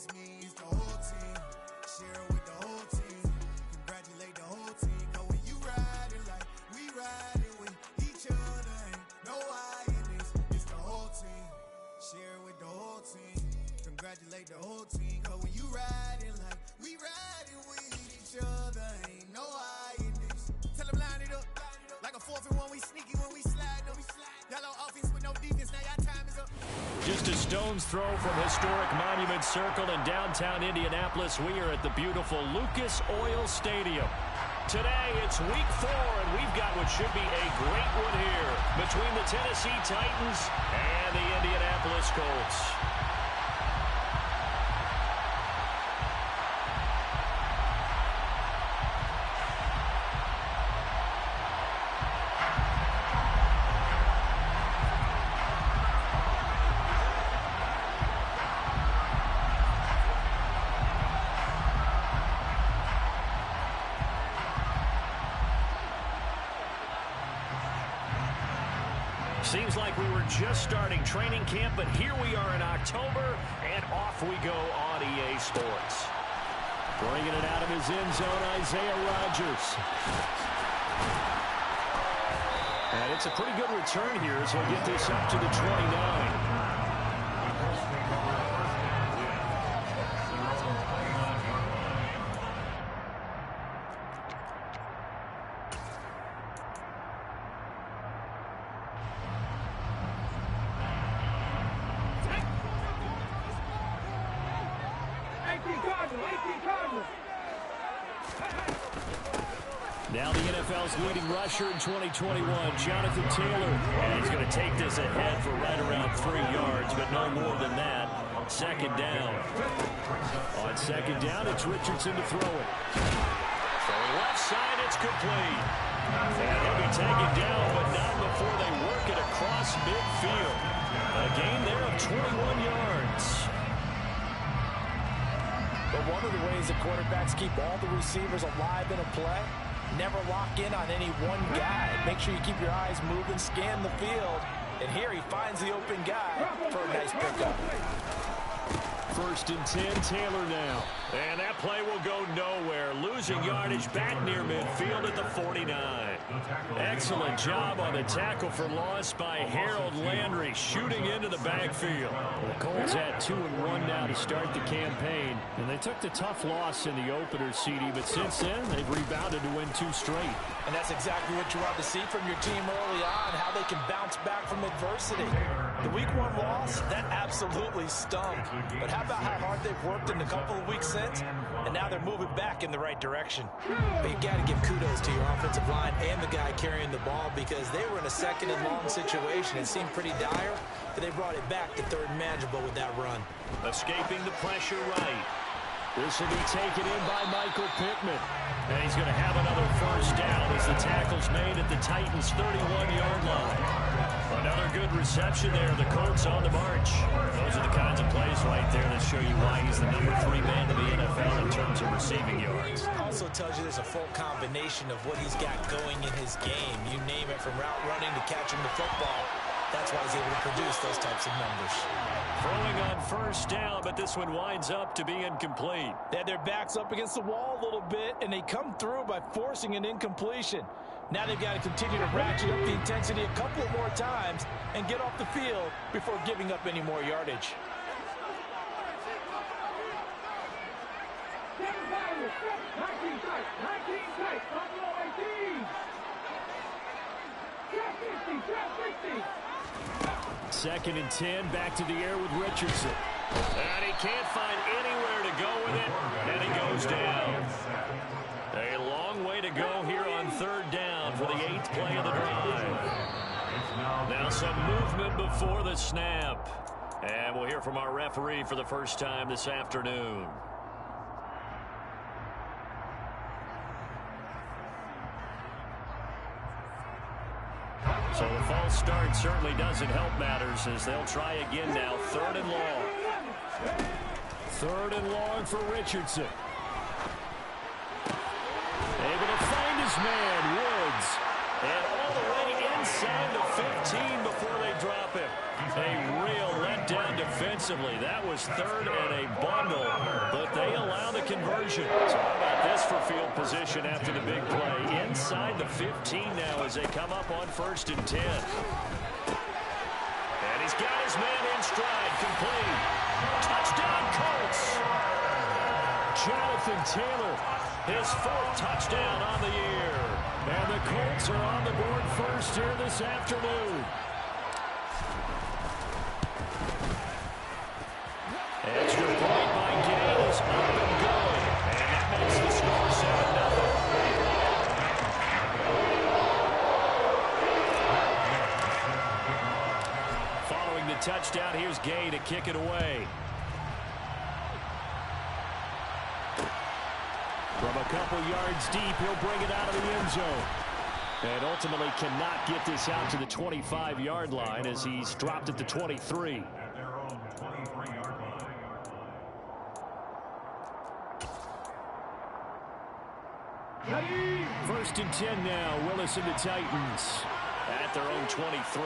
it's me, it's the whole team. Share it with the whole team. Congratulate the whole team. Cause when you riding like we riding with each other, ain't no I in this. It's the whole team. Share it with the whole team. Congratulate the whole team. Cause when you riding like we riding with each other, ain't no I in this. Tell them line it up. Like a 4th and 1, we sneaky when we slide. No, we slide. Yellow offense with no defense. Now your time is up. Just a stone's throw from historic Monument Circle in downtown Indianapolis. We are at the beautiful Lucas Oil Stadium. Today, it's week 4, and we've got what should be a great one here between the Tennessee Titans and the Indianapolis Colts. Seems like we were just starting training camp, but here we are in October, and off we go on EA Sports. Bringing it out of his end zone, Isaiah Rodgers. And it's a pretty good return here as he'll get this up to the 29. Now the NFL's leading rusher in 2021, Jonathan Taylor. And he's going to take this ahead for right around 3 yards, but no more than that. Second down. On second down, it's Richardson to throw it. From left side, it's complete. And he'll be taken down, but not before they work it across midfield. A gain there of 21 yards. But one of the ways that quarterbacks keep all the receivers alive in a play, never lock in on any one guy. Make sure you keep your eyes moving, scan the field. And here he finds the open guy for a nice pickup. 1st and 10, Taylor now. And that play will go nowhere. Losing yardage back near midfield at the 49. Excellent job on the tackle for loss by Harold Landry, shooting into the backfield. The Colts at 2-1 now to start the campaign. And they took the tough loss in the opener, CD, but since then, they've rebounded to win 2 straight. And that's exactly what you want to see from your team early on, how they can bounce back from adversity. The week 1 loss, that absolutely stung. But how about how hard they've worked in the couple of weeks since? And now they're moving back in the right direction. But you've got to give kudos to your offensive line and the guy carrying the ball, because they were in a 2nd and long situation. It seemed pretty dire, but they brought it back to 3rd and manageable with that run. Escaping the pressure right. This will be taken in by Michael Pittman. And he's going to have another 1st down as the tackle's made at the Titans' 31-yard line. Another good reception there. The Colts on the march. Those are the kinds of plays right there that show you why he's the number 3 man in the NFL in terms of receiving yards. Also tells you there's a full combination of what he's got going in his game. You name it, from route running to catching the football. That's why he's able to produce those types of numbers. Throwing on 1st down, but this one winds up to be incomplete. They had their backs up against the wall a little bit, and they come through by forcing an incompletion. Now they've got to continue to ratchet up the intensity a couple of more times and get off the field before giving up any more yardage. Second and 10, back to the air with Richardson. And he can't find anywhere to go with it, and he goes down. A long way to go here on 3rd down for the 8th play of the drive. Now some movement before the snap. And we'll hear from our referee for the first time this afternoon. So the false start certainly doesn't help matters as they'll try again now. 3rd and long. 3rd and long for Richardson. Able to find his man, Woods. And all the way inside the 15 before they drop him. A real letdown defensively. defensively. That was third and a bundle, but they allow the conversion. So how about this for field position after the big play? Inside the 15 now as they come up on 1st and 10. And he's got his man in stride, complete. Touchdown, Colts. Jonathan Taylor, his 4th touchdown on the year. And the Colts are on the board first here this afternoon. Extra point by Gay is up and good. And that makes the score 7-0. Following the touchdown, here's Gay to kick it away. From a couple yards deep, he'll bring it out of the end zone. And ultimately cannot get this out to the 25-yard line as he's dropped at the 23. At their own 23-yard line. 1st and 10 now. Willis and the Titans at their own 23.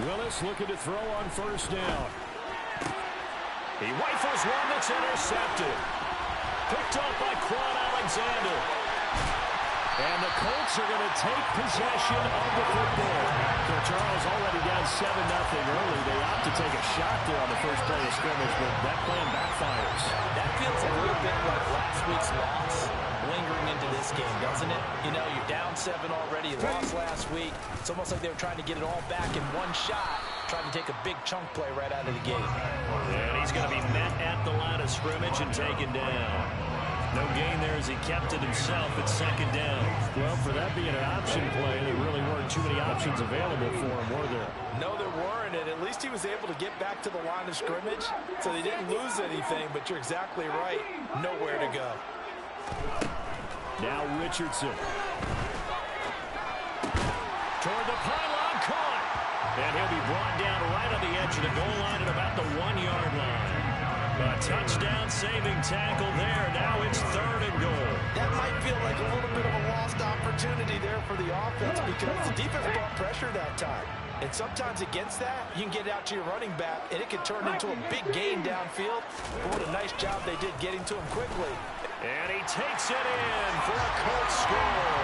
Willis looking to throw on 1st down. He rifles one that's intercepted. Picked up by Quan Alexander. And the Colts are going to take possession of the football. So Charles already down 7-0 early. They opt to take a shot there on the first play of scrimmage, but that plan backfires. That feels a little bit like last week's loss lingering into this game, doesn't it? You know, you're down 7 already. You lost last week. It's almost like they were trying to get it all back in one shot, trying to take a big chunk play right out of the gate. And he's going to be met at the line of scrimmage and taken down. No gain there as he kept it himself at 2nd down. Well, for that being an option play, there really weren't too many options available for him, were there? No, there weren't, and at least he was able to get back to the line of scrimmage, so they didn't lose anything, but you're exactly right. Nowhere to go. Now Richardson. Toward the pylon, caught. And he'll be brought down right on the edge of the goal line at about the 1-yard line. A touchdown-saving tackle there. Now it's 3rd and goal. That might feel like a little bit of a lost opportunity there for the offense because the defense brought pressure that time. And sometimes against that, you can get out to your running back, and it can turn into a big gain downfield. But what a nice job they did getting to him quickly. And he takes it in for a Colts score.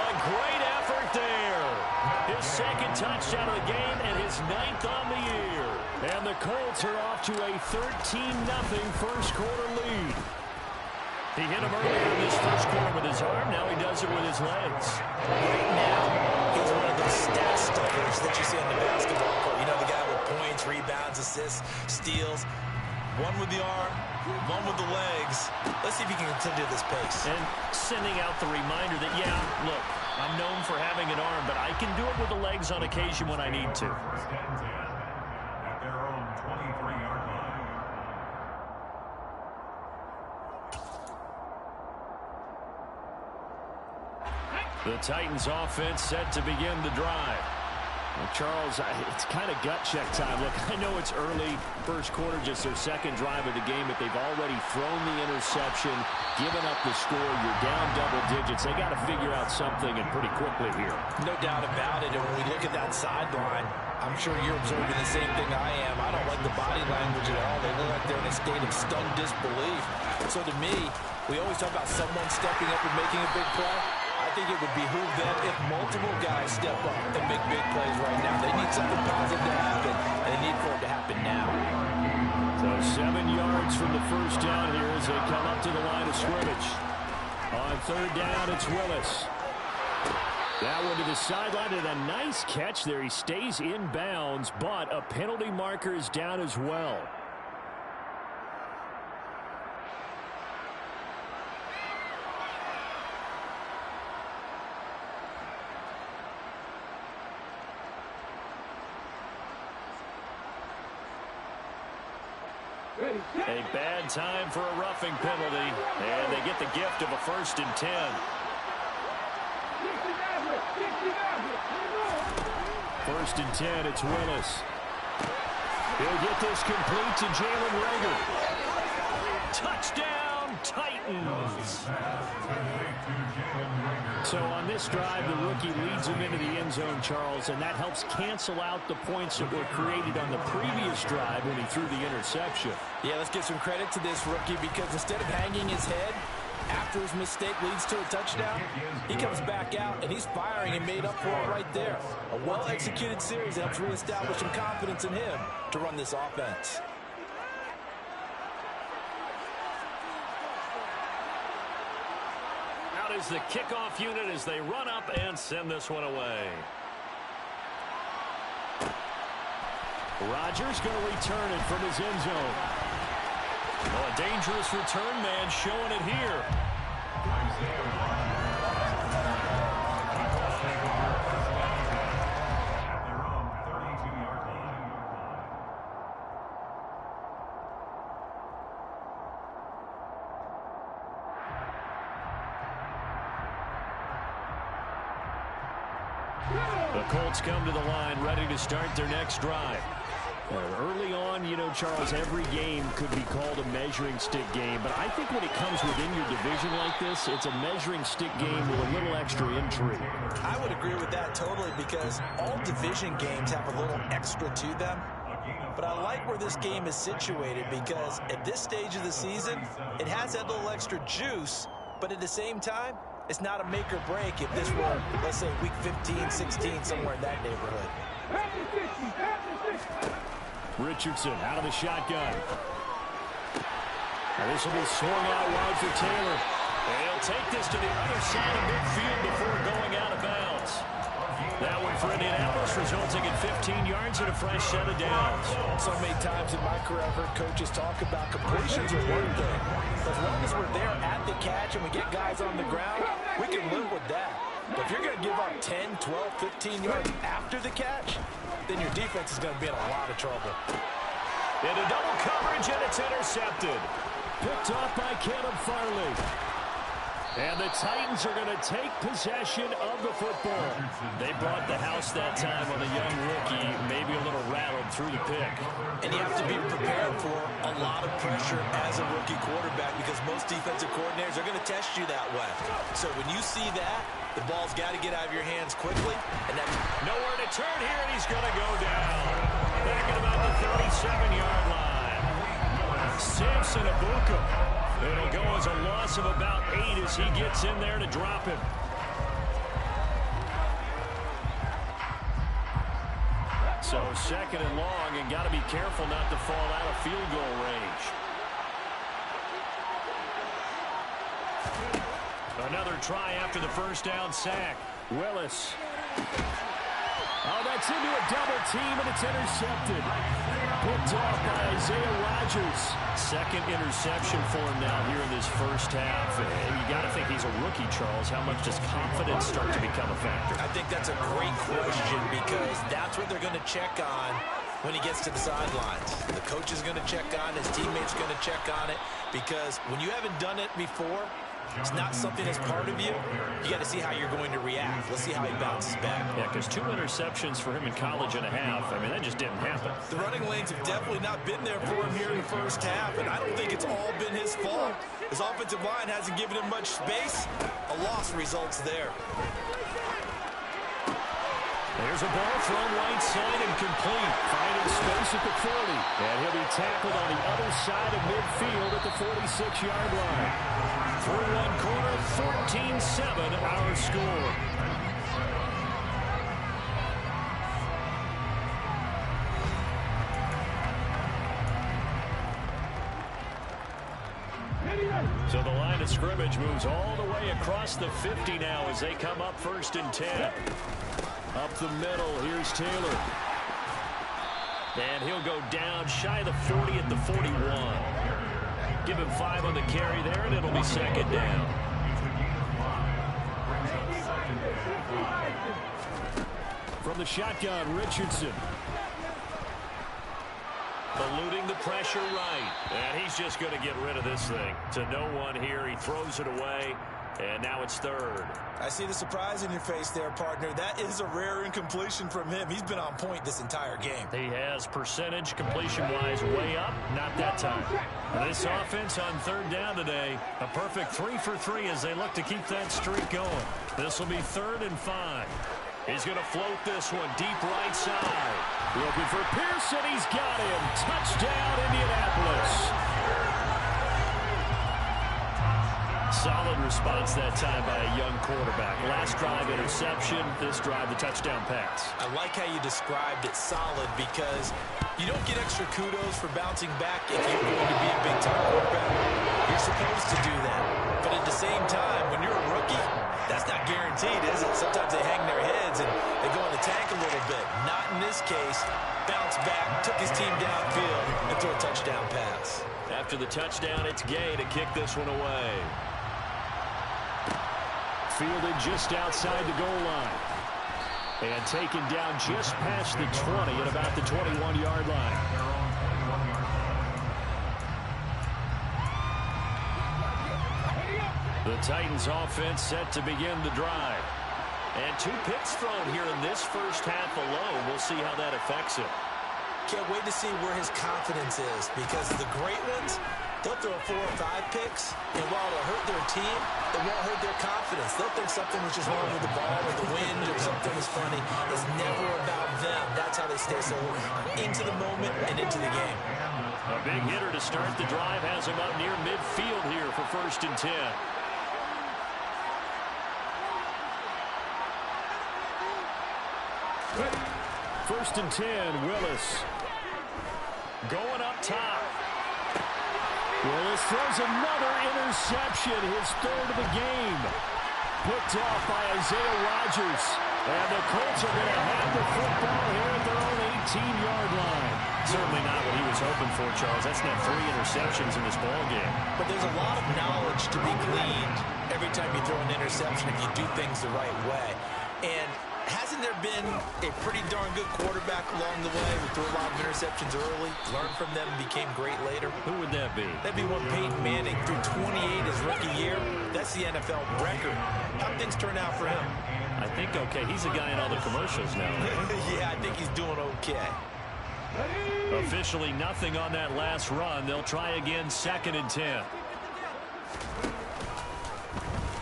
A great effort there. His 2nd touchdown of the game and his 9th on the year. And the Colts are off to a 13-0 first quarter lead. He hit him earlier in this first quarter with his arm. Now he does it with his legs. Right now, he's one of those stat stuffers that you see on the basketball court. You know, the guy with points, rebounds, assists, steals. One with the arm, one with the legs. Let's see if he can continue this pace. And sending out the reminder that, yeah, look, I'm known for having an arm, but I can do it with the legs on occasion when I need to. At their own 23-yard line. The Titans offense set to begin the drive. Well, Charles, it's kind of gut check time. Look, I know it's early, first quarter, just their 2nd drive of the game, but they've already thrown the interception, given up the score. You're down double digits. They got to figure out something, and pretty quickly here. No doubt about it. And when we look at that sideline, I'm sure you're observing the same thing I am. I don't like the body language at all. They look like they're in a state of stunned disbelief. So to me, we always talk about someone stepping up and making a big play. I think it would behoove them if multiple guys step up and make big plays right now. They need something positive to happen, and they need for it to happen now. So 7 yards from the first down here as they come up to the line of scrimmage. On 3rd down, it's Willis. That one to the sideline, and a nice catch there. He stays in bounds, but a penalty marker is down as well. A bad time for a roughing penalty, and they get the gift of a 1st and 10. First and 10, it's Willis. He'll get this complete to Jalen Reagor. Touchdown, Titans. So on this drive, the rookie leads him into the end zone, Charles, and that helps cancel out the points that were created on the previous drive when he threw the interception. Yeah, let's give some credit to this rookie because instead of hanging his head after his mistake leads to a touchdown, he comes back out and he's firing and made up for it right there. A well-executed series helps reestablish some confidence in him to run this offense. Out is the kickoff unit as they run up and send this one away. Rodgers going to return it from his end zone. Oh, a dangerous return man showing it here. The Colts come to the line ready to start their next drive. Early on, you know, Charles, every game could be called a measuring stick game. But I think when it comes within your division like this, it's a measuring stick game with a little extra intrigue. I would agree with that totally because all division games have a little extra to them. But I like where this game is situated because at this stage of the season, it has that little extra juice. But at the same time, it's not a make or break if this were, let's say, week 15, 16, somewhere in that neighborhood. Richardson out of the shotgun. Now this will be swung out wide for Taylor. And he'll take this to the other side of midfield before going out of bounds. That one for Indianapolis resulting in 15 yards and a fresh set of downs. So many times in my career I've heard coaches talk about completions are one thing. As long as we're there at the catch and we get guys on the ground, we can live with that. But if you're going to give up 10, 12, 15 yards after the catch, then your defense is going to be in a lot of trouble. Into double coverage, and it's intercepted. Picked off by Caleb Farley. And the Titans are going to take possession of the football. They brought the house that time on a young rookie, maybe a little rattled through the pick. And you have to be prepared for a lot of pressure as a rookie quarterback because most defensive coordinators are going to test you that way. So when you see that, the ball's got to get out of your hands quickly. And that's nowhere to turn here, and he's going to go down. Back at about the 37-yard line. Samson Ibuka. It'll go as a loss of about 8 as he gets in there to drop him. So second and long, and got to be careful not to fall out of field goal range. Another try after the first down sack. Willis. Oh, that's into a double team, and it's intercepted. Picked off by Isaiah Rodgers. Second interception for him now here in this first half. And you got to think he's a rookie, Charles. How much does confidence start to become a factor? I think that's a great question because that's what they're going to check on when he gets to the sidelines. The coach is going to check on it. His teammates are going to check on it because when you haven't done it before, it's not something that's part of you. You got to see how you're going to react. Let's see how he bounces back. Yeah, because 2 interceptions for him in college and a half. I mean, that just didn't happen. The running lanes have definitely not been there for him here in the first half, and I don't think it's all been his fault. His offensive line hasn't given him much space. A loss results there. There's a ball thrown right side and complete. Finding space at the 40. And he'll be tackled on the other side of midfield at the 46-yard line. Through one quarter, 14-7 our score. So the line of scrimmage moves all the way across the 50 now as they come up 1st and 10. Up the middle, here's Taylor. And he'll go down shy of the 40 at the 41. Give him 5 on the carry there, and it'll be second down. From the shotgun, Richardson. Eluding the pressure right. And he's just going to get rid of this thing. To no one here. He throws it away. And now it's third. I see the surprise in your face there, partner. That is a rare incompletion from him. He's been on point this entire game. He has percentage completion-wise way up. Not that time. This offense on third down today, a perfect 3 for 3 as they look to keep that streak going. This will be 3rd and 5. He's going to float this one deep right side. Looking for Pearson. He's got him. Touchdown, Indianapolis. Solid response that time by a young quarterback. Last drive, interception. This drive, the touchdown pass. I like how you described it solid because you don't get extra kudos for bouncing back if you're going to be a big-time quarterback. You're supposed to do that. But at the same time, when you're a rookie, that's not guaranteed, is it? Sometimes they hang their heads and they go in the tank a little bit. Not in this case. Bounce back, took his team downfield, and threw a touchdown pass. After the touchdown, it's Gay to kick this one away. Fielded just outside the goal line. And taken down just past the 20 at about the 21-yard line. The Titans offense set to begin the drive. And 2 picks thrown here in this first half alone. We'll see how that affects him. Can't wait to see where his confidence is because the great ones, they'll throw 4 or 5 picks, and while it'll hurt their team, it won't hurt their confidence. They'll think something was just wrong with the ball or the wind or something was funny. It's never about them. That's how they stay so into the moment and into the game. A big hitter to start the drive has him up near midfield here for 1st and 10. First and 10, Willis. Going up top. Willis throws another interception, his 3rd of the game. Picked off by Isaiah Rodgers. And the Colts are going to have the football here at their own 18-yard line. Certainly not what he was hoping for, Charles. That's not 3 interceptions in this ball game. But there's a lot of knowledge to be gleaned every time you throw an interception if you do things the right way. And hasn't there been a pretty darn good quarterback along the way who threw a lot of interceptions early, learned from them, and became great later? Who would that be? That'd be one Peyton Manning threw 28 his rookie year. That's the NFL record. How'd things turn out for him? I think okay. He's a guy in all the commercials now. Yeah, I think he's doing okay. Officially nothing on that last run. They'll try again 2nd and 10.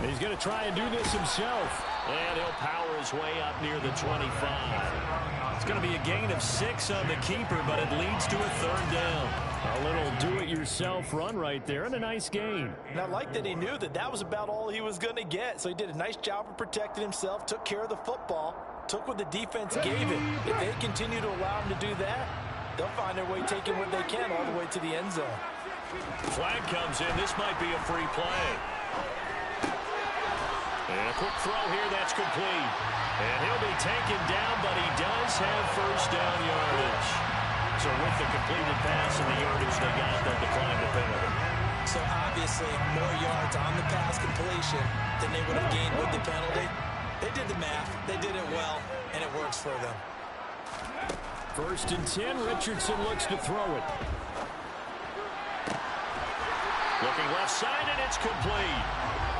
He's going to try and do this himself. And he'll power his way up near the 25. It's going to be a gain of 6 on the keeper, but it leads to a 3rd down. A little do-it-yourself run right there and a nice gain. And I like that he knew that that was about all he was going to get. So he did a nice job of protecting himself, took care of the football, took what the defense gave him. If they continue to allow him to do that, they'll find their way taking what they can all the way to the end zone. Flag comes in. This might be a free play. And a quick throw here, that's complete. And he'll be taken down, but he does have 1st down yardage. So with the completed pass and the yardage they got, they'll decline the penalty. So obviously more yards on the pass completion than they would have gained with the penalty. They did the math. They did it well, and it works for them. 1st and 10, Richardson looks to throw it. Looking left side, and it's complete.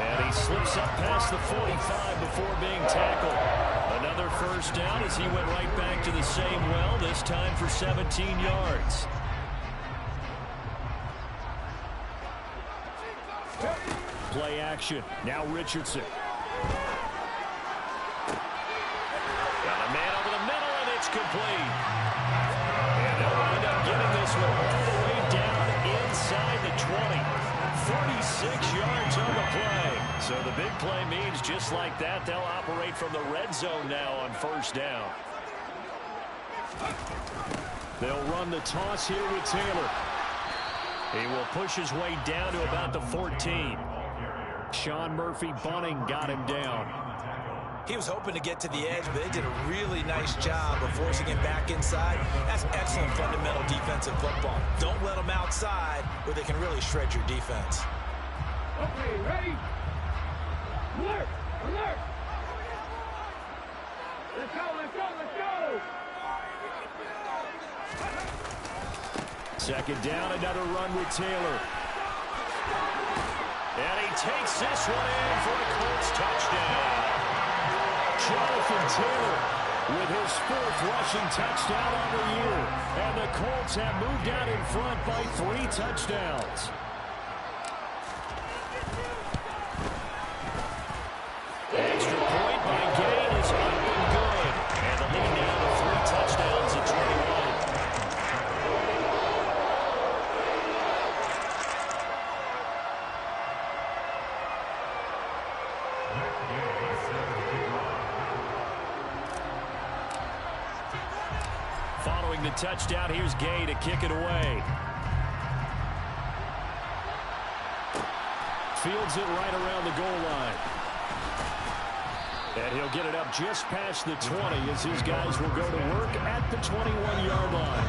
And he slips up past the 45 before being tackled. Another 1st down as he went right back to the same well, this time for 17 yards. Play action. Now Richardson. Got a man over the middle, and it's complete. And they'll wind up getting this one all the way down inside the 20. 36 yards on the play. So the big play means just like that, they'll operate from the red zone now on 1st down. They'll run the toss here with Taylor. He will push his way down to about the 14. Sean Murphy-Bunting got him down. He was hoping to get to the edge, but they did a really nice job of forcing him back inside. That's excellent fundamental defensive football. Don't let them outside where they can really shred your defense. Okay, ready? Alert! Alert! Let's go, let's go, let's go! 2nd down, another run with Taylor. And he takes this one in for a Colts touchdown. Jonathan Taylor with his 4th rushing touchdown on the year. And the Colts have moved out in front by 3 touchdowns. Extra point by Gain is up and good. And the lead down to 3 touchdowns at 21. Following the touchdown, here's Gay to kick it away. Fields it right around the goal line. And he'll get it up just past the 20 as his guys will go to work at the 21-yard line.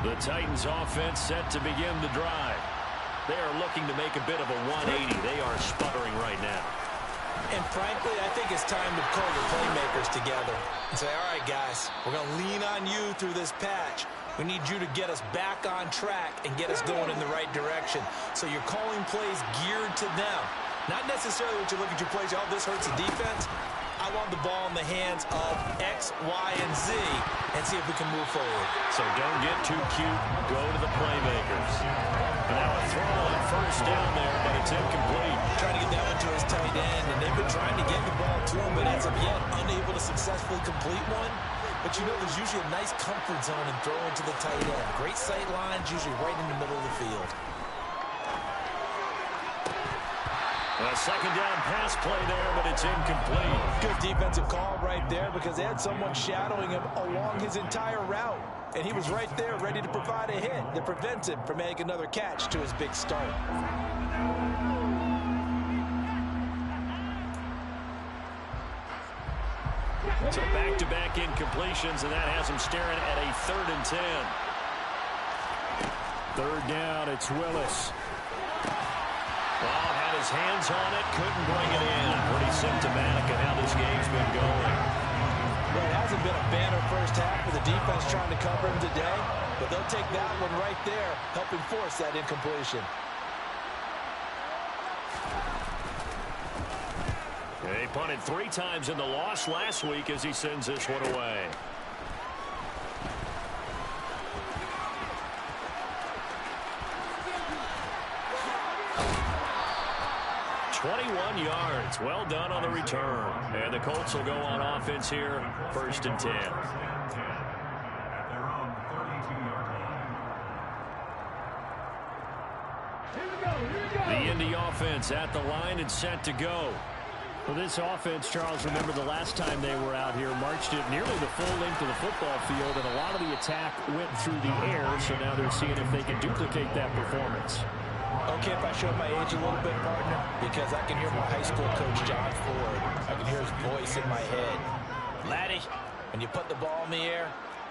The Titans offense set to begin the drive. They are looking to make a bit of a 180. They are sputtering right now. And frankly, I think it's time to call the playmakers together and say, all right, guys, we're going to lean on you through this patch. We need you to get us back on track and get us going in the right direction. So you're calling plays geared to them. Not necessarily what you look at your plays, oh, this hurts the defense. I want the ball in the hands of X, Y, and Z and see if we can move forward. So don't get too cute. Go to the playmakers. Now a throw on first down there, but it's incomplete. Trying to get that one to his tight end, and they've been trying to get the ball to him, but as of yet, unable to successfully complete one. But you know there's usually a nice comfort zone in throwing to the tight end. Great sight lines, usually right in the middle of the field. A second down pass play there, but it's incomplete. Good defensive call right there because they had someone shadowing him along his entire route. And he was right there ready to provide a hit that prevents him from making another catch to his big start. So back-to-back incompletions, and that has him staring at a 3rd and 10. 3rd down, it's Willis. Had his hands on it, couldn't bring it in. Pretty symptomatic of how this game's been going. Well, it hasn't been a banner first half with the defense trying to cover him today, but they'll take that one right there, helping force that incompletion. He punted 3 times in the loss last week as he sends this one away. 21 yards. Well done on the return. And the Colts will go on offense here, 1st and 10. At their own 32-yard line. The Indy offense at the line and set to go. Well, this offense, Charles, remember the last time they were out here, marched it nearly the full length of the football field, and a lot of the attack went through the air, so now they're seeing if they can duplicate that performance. Okay, if I show my age a little bit, partner, because I can hear my high school coach, John Ford. I can hear his voice in my head. Laddie, when you put the ball in the air,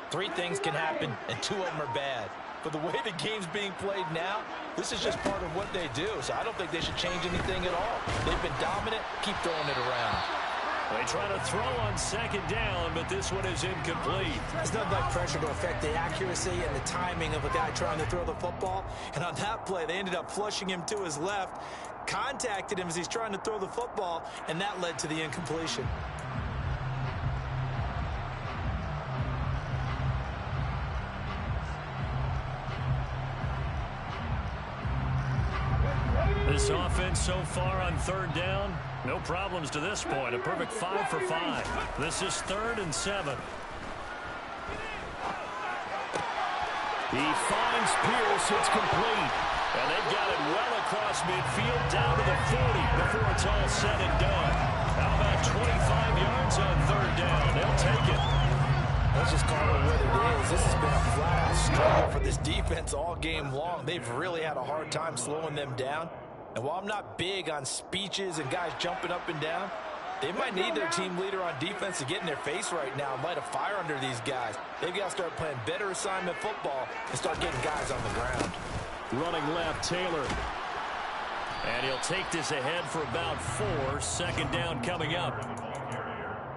3 things can happen, and 2 of them are bad. But the way the game's being played now, this is just part of what they do. So I don't think they should change anything at all. They've been dominant. Keep throwing it around. They try to throw on 2nd down, but this one is incomplete. It's not like pressure to affect the accuracy and the timing of a guy trying to throw the football. And on that play, they ended up flushing him to his left, contacted him as he's trying to throw the football, and that led to the incompletion. This offense so far on 3rd down, no problems to this point. A perfect 5 for 5. This is 3rd and 7. He finds Pierce. It's complete. And they've got it well across midfield down to the 40 before it's all said and done. How about 25 yards on 3rd down? They'll take it. Let's just call it what it is. This has been a flat-out struggle for this defense all game long. They've really had a hard time slowing them down. And while I'm not big on speeches and guys jumping up and down, they might need their team leader on defense to get in their face right now and light a fire under these guys. They've got to start playing better assignment football and start getting guys on the ground. Running left, Taylor. And he'll take this ahead for about 4. Second down coming up.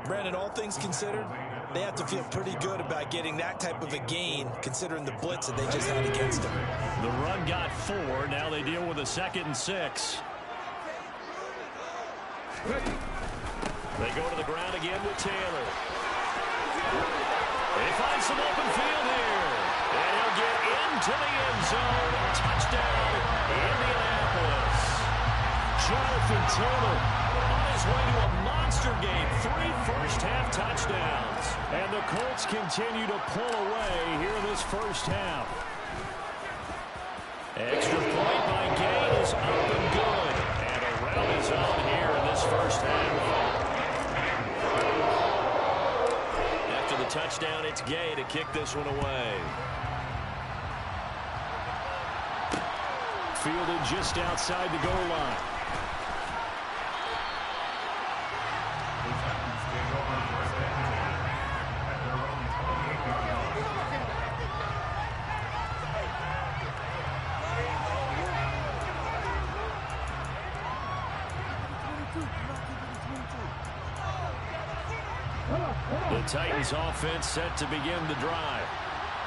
Brandon, all things considered, they have to feel pretty good about getting that type of a gain, considering the blitz that they just had against them. The run got 4. Now they deal with a 2nd and 6. They go to the ground again with Taylor. They find some open field here. And he'll get into the end zone. Touchdown, Indianapolis. Jonathan Taylor on his way to a monster game. 3 first-half touchdowns. And the Colts continue to pull away here in this first half. Extra point by Gay is up and good. And around his own here in this first half. After the touchdown, it's Gay to kick this one away. Fielded just outside the goal line. The Titans offense set to begin the drive.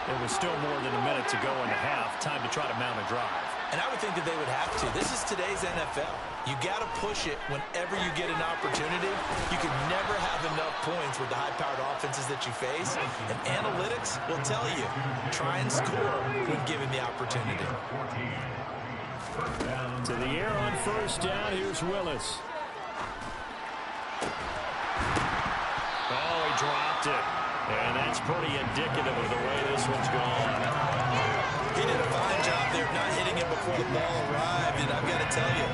There was still more than a minute to go in the half. Time to try to mount a drive. And I would think that they would have to. This is today's NFL. You got to push it whenever you get an opportunity. You can never have enough points with the high-powered offenses that you face. And analytics will tell you, try and score when given the opportunity. To the air on first down. Here's Willis. Oh, he dropped it. And that's pretty indicative of the way this one's gone. He did a fine job there of not hitting it before the ball arrived. And I've got to tell you,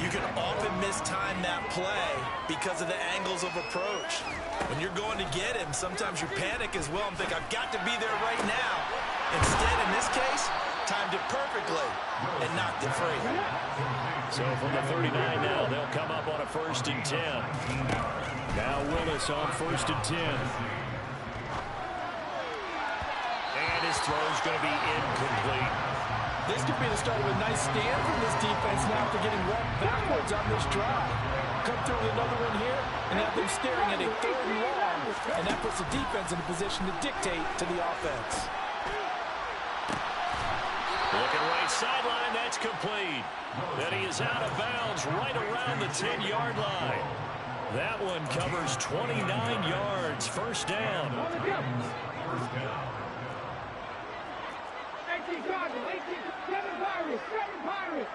you can often mistime that play because of the angles of approach. When you're going to get him, sometimes you panic as well and think, I've got to be there right now. Instead, in this case, timed it perfectly and knocked it free. So from the 39 now, they'll come up on a 1st and 10. Now Willis on 1st and 10. And his throw's going to be incomplete. This could be the start of a nice stand from this defense now after getting wrecked backwards on this drive. Come through with another one here and have them staring at a 3rd and long. And that puts the defense in a position to dictate to the offense. Looking right sideline, that's complete. Then he is out of bounds right around the 10-yard line. That one covers 29 yards. First down. 18 Chargers, 18, 7 Pirates, 7 Pirates.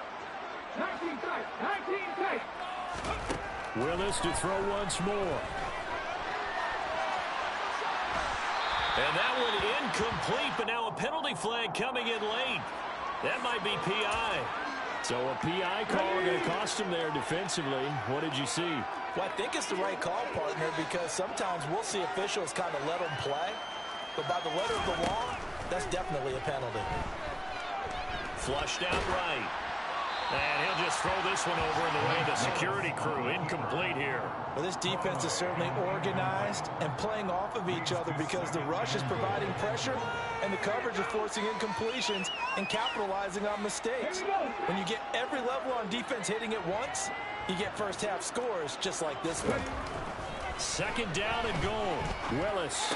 19 tight, 19 tight. Willis to throw once more. And that one incomplete, but now a penalty flag coming in late. That might be PI. So a PI call going to cost him there defensively. What did you see? Well, I think it's the right call, partner, because sometimes we'll see officials kind of let them play. But by the letter of the law, that's definitely a penalty. Flushed out right. And he'll just throw this one over in the way of the security crew. Incomplete here. Well, this defense is certainly organized and playing off of each other because the rush is providing pressure and the coverage is forcing incompletions and capitalizing on mistakes. When you get every level on defense hitting it once, you get first half scores just like this one. 2nd down and goal. Willis.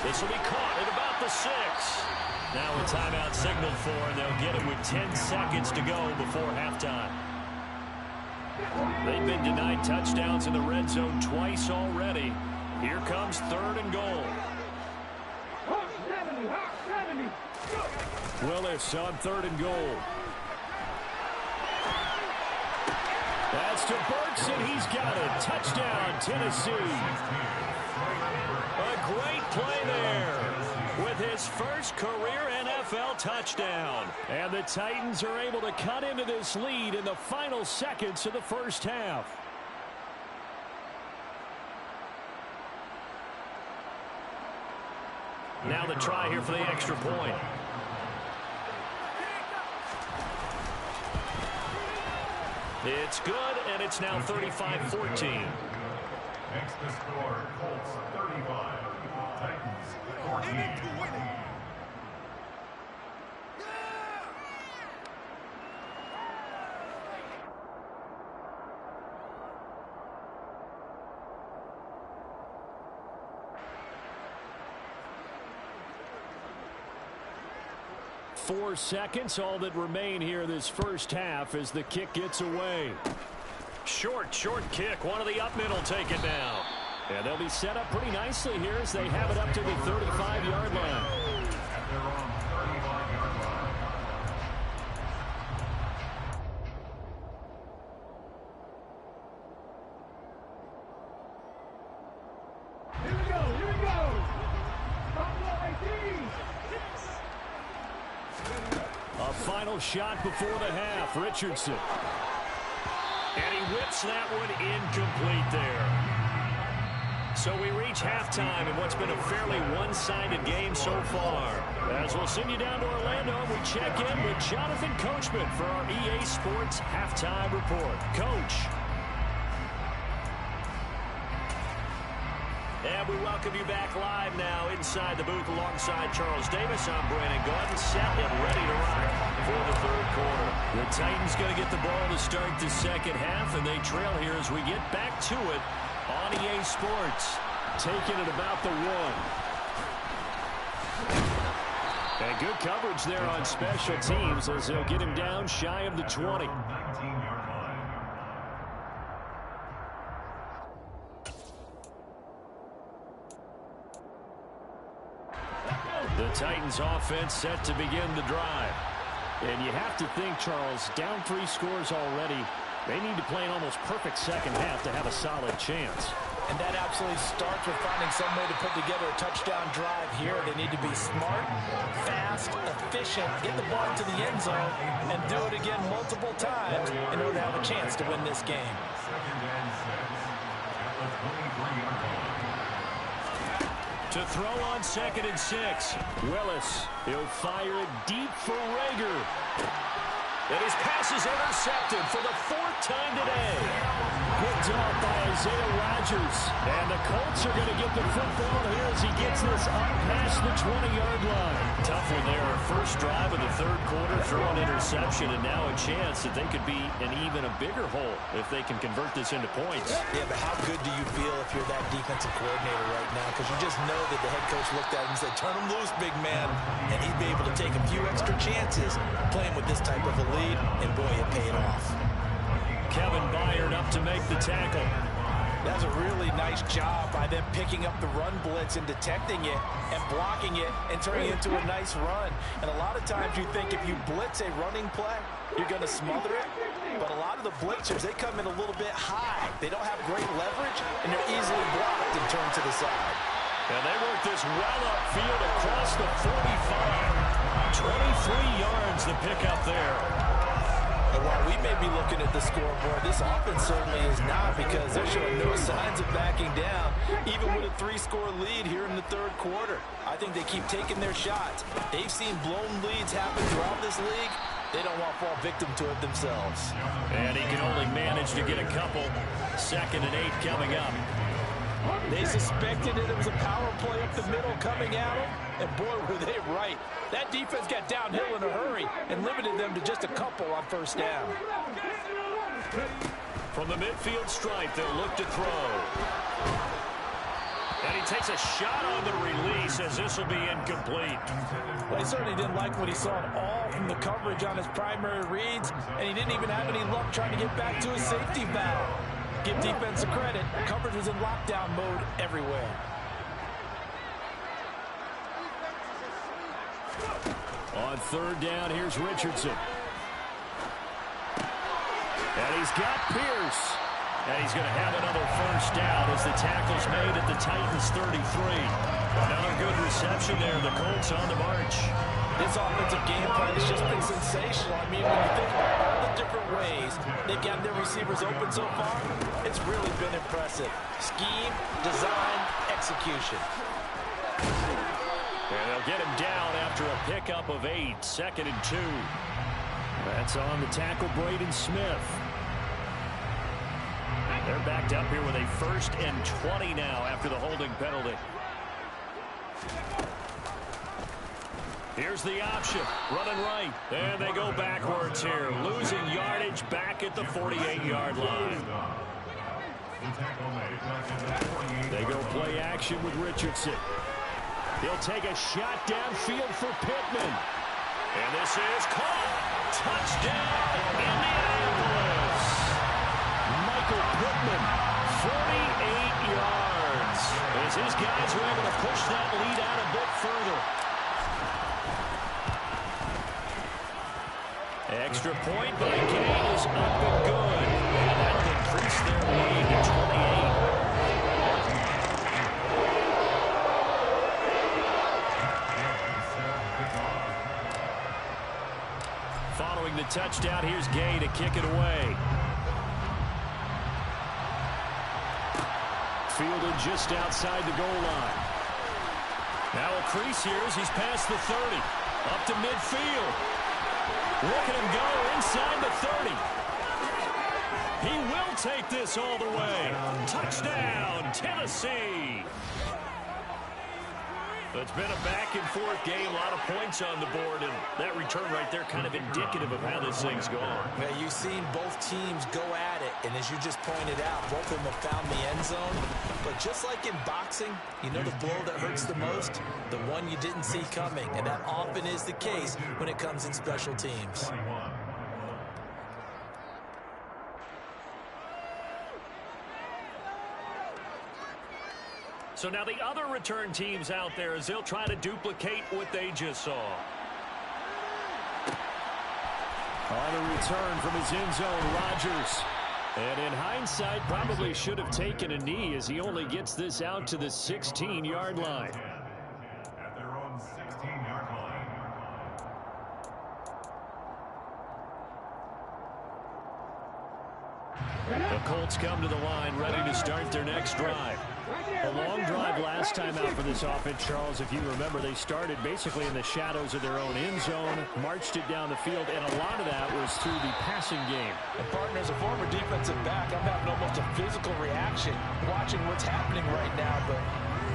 This will be caught at about the 6. Now a timeout signaled for, and they'll get it with 10 seconds to go before halftime. They've been denied touchdowns in the red zone twice already. Here comes 3rd and goal. Hawk 70, Hawk 70. Willis on 3rd and goal. That's to Burks, and he's got it. Touchdown, Tennessee. A great play there with his first career NFL touchdown. And the Titans are able to cut into this lead in the final seconds of the first half. Now the try here for the extra point. It's good, and it's now 35-14. Next to score, Colts 35, Titans 14. 4 seconds, all that remain here this first half as the kick gets away. Short kick. One of the up middle take it down. And they'll be set up pretty nicely here as they have it up to the 35-yard line. At their own 35-yard line. Here we go. Stop 18. A final shot before the half. Richardson. And he whips that one incomplete there. So we reach halftime in what's been a fairly one-sided game so far. As we'll send you down to Orlando, we check in with Jonathan Coachman for our EA Sports Halftime Report. Coach. And we welcome you back live now inside the booth alongside Charles Davis. I'm Brandon Gordon, set and ready to rock for the third quarter. The Titans going to get the ball to start the second half, and they trail here as we get back to it on EA Sports. Taking it about the 1. And good coverage there on special teams as they'll get him down shy of the 20. 19-yard line. The Titans offense set to begin the drive. And you have to think, Charles, down 3 scores already. They need to play an almost perfect second half to have a solid chance. And that absolutely starts with finding some way to put together a touchdown drive here. They need to be smart, fast, efficient, get the ball to the end zone, and do it again multiple times in order to have a chance to win this game. 2nd and 6. At the 23-yard line. To throw on 2nd and 6. Willis, he'll fire it deep for Rager. And his pass is intercepted for the 4th time today. Picked off by Isaiah Rodgers. And the Colts are going to get the football here as he gets this up past the 20-yard line. Tough one there. First drive of the third quarter, throw an interception, and now a chance that they could be in even a bigger hole if they can convert this into points. Yeah, but how good do you feel if you're that defensive coordinator right now? Because you just know that the head coach looked at him and said, turn him loose, big man. And he'd be able to take a few extra chances playing with this type of a lead, and boy, it paid off. Kevin Byard up to make the tackle. That's a really nice job by them picking up the run blitz and detecting it and blocking it and turning it into a nice run. And a lot of times you think if you blitz a running play, you're going to smother it. But a lot of the blitzers, they come in a little bit high. They don't have great leverage, and they're easily blocked and turned to the side. And they work this well upfield across the 45. 23 yards to pick up there. And while we may be looking at the scoreboard, this offense certainly is not, because they're showing no signs of backing down, even with a 3-score lead here in the third quarter. I think they keep taking their shots. They've seen blown leads happen throughout this league. They don't want to fall victim to it themselves. And he can only manage to get a couple. 2nd and 8 coming up. They suspected that it was a power play up the middle coming at them, and boy, were they right. That defense got downhill in a hurry and limited them to just a couple on first down. From the midfield stripe, they'll look to throw. And he takes a shot on the release as this will be incomplete. Well, he certainly didn't like what he saw at all from the coverage on his primary reads, and he didn't even have any luck trying to get back to his safety valve. Give defense a credit. Coverage was in lockdown mode everywhere. On 3rd down, here's Richardson. And he's got Pierce. And he's going to have another first down as the tackle's made at the Titans' 33. Another good reception there. The Colts on the march. This offensive game plan has just been sensational. I mean, when you think about all the different ways they've got their receivers open so far, it's really been impressive. Scheme, design, execution. And they'll get him down after a pickup of 8. 2nd and 2. That's on the tackle, Braden Smith. They're backed up here with a 1st and 20 now after the holding penalty. Here's the option, running right, and they go backwards here, losing yardage back at the 48-yard line. They go play action with Richardson. He'll take a shot downfield for Pittman. And is caught. Touchdown, Indianapolis. Michael Pittman, 48 yards. As his guys were able to push that lead out a bit further. Extra point by Gay is up and good. And that'll increase their lead to 28. Following the touchdown, here's Gay to kick it away. Fielded just outside the goal line. Now a crease here as he's past the 30. Up to midfield. Look at him go inside the 30. He will take this all the way. Touchdown, Tennessee. It's been a back-and-forth game, a lot of points on the board, and that return right there kind of indicative of how this thing's gone. Yeah, you've seen both teams go at it, and as you just pointed out, both of them have found the end zone. But just like in boxing, you know the blow that hurts the most? The one you didn't see coming, and that often is the case when it comes in special teams. So now the other return teams out there as they'll try to duplicate what they just saw. On a return from his end zone, Rodgers. And in hindsight, probably should have taken a knee as he only gets this out to the 16-yard line. At their own 16-yard line. The Colts come to the line ready to start their next drive. A long drive last time out for this offense, Charles. If you remember, they started basically in the shadows of their own end zone, marched it down the field, and a lot of that was through the passing game. And partner, as a former defensive back, I'm having almost a physical reaction watching what's happening right now. But